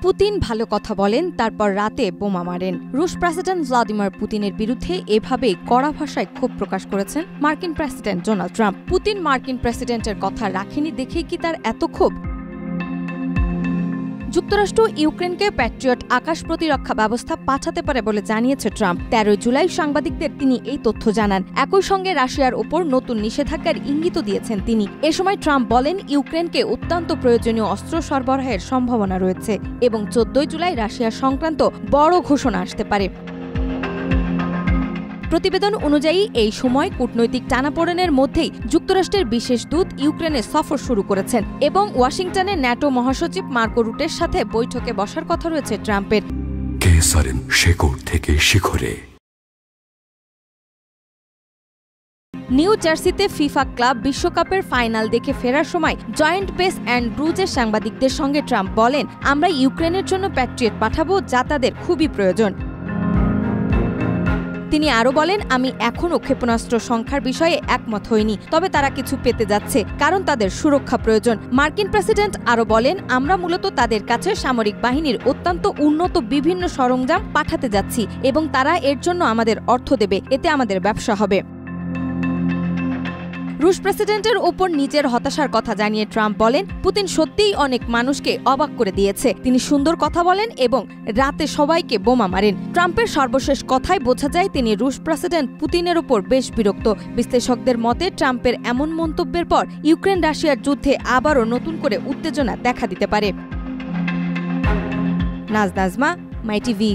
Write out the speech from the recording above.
Putin ভালো কথা বলেন, তারপর রাতে বোমা মারেন। রুশ প্রেসিডেন্ট ভ্লাদিমির পুতিনের বিরুদ্ধে এভাবে কড়া ভাষায় ক্ষোভ প্রকাশ করেছেন মার্কিন প্রেসিডেন্ট ডোনাল্ড ট্রাম্প। পুতিন মার্কিন প্রেসিডেন্টের কথা রাখেনি দেখেই কি তার এত ক্ষোভ? যুক্তরাষ্ট্র ইউক্রেনকে প্যাট্রিয়ট আকাশ প্রতিরক্ষা ব্যবস্থা পাঠাতে পারে বলে জানিয়েছে ট্রাম্প। ১৩ জুলাই সাংবাদিকদের তিনি এই তথ্য জানান। একই সঙ্গে রাশিয়ার ওপর নতুন নিষেধাজ্ঞার ইঙ্গিতও দিয়েছেন তিনি। এ সময় ট্রাম্প বলেন, ইউক্রেনকে অত্যন্ত প্রয়োজনীয় অস্ত্র সরবরাহের সম্ভাবনা রয়েছে এবং ১৪ জুলাই রাশিয়া সংক্রান্ত বড় ঘোষণা আসতে পারে। প্রতিবেদন অনুযায়ী এই সময় কূটনৈতিক টানাপোড়েনের মধ্যেই যুক্তরাষ্ট্রের বিশেষ দূত ইউক্রেনে সফর শুরু করেছেন এবং ওয়াশিংটনে ন্যাটো মহাসচিব মার্কো রুটের সাথে বৈঠকে বসার কথা রয়েছে ট্রাম্পের। নিউ জার্সিতে ফিফা ক্লাব বিশ্বকাপের ফাইনাল দেখে ফেরার সময় জয়েন্ট বেস অ্যান্ড ব্রুজের সাংবাদিকদের সঙ্গে ট্রাম্প বলেন, আমরা ইউক্রেনের জন্য প্যাট্রিয়ট পাঠাবো, যা তাদের খুবই প্রয়োজন। তিনি আরও বলেন, আমি এখনও ক্ষেপণাস্ত্র সংখ্যার বিষয়ে একমত হইনি, তবে তারা কিছু পেতে যাচ্ছে, কারণ তাদের সুরক্ষা প্রয়োজন। মার্কিন প্রেসিডেন্ট আরও বলেন, আমরা মূলত তাদের কাছে সামরিক বাহিনীর অত্যন্ত উন্নত বিভিন্ন সরঞ্জাম পাঠাতে যাচ্ছি এবং তারা এর জন্য আমাদের অর্থ দেবে, এতে আমাদের ব্যবসা হবে। রুশ প্রেসিডেন্টের ওপর নিজের হতাশার কথা জানিয়ে ট্রাম্প বলেন, পুতিন সত্যিই অনেক মানুষকে অবাক করে দিয়েছে। তিনি সুন্দর কথা বলেন এবং রাতে সবাইকে বোমা মারেন। ট্রাম্পের সর্বশেষ কথায় বোঝা যায় তিনি রুশ প্রেসিডেন্ট পুতিনের ওপর বেশ বিরক্ত। বিশ্লেষকদের মতে ট্রাম্পের এমন মন্তব্যের পর ইউক্রেন রাশিয়ার যুদ্ধে আবারও নতুন করে উত্তেজনা দেখা দিতে পারে। নাজমা, মাই টিভি।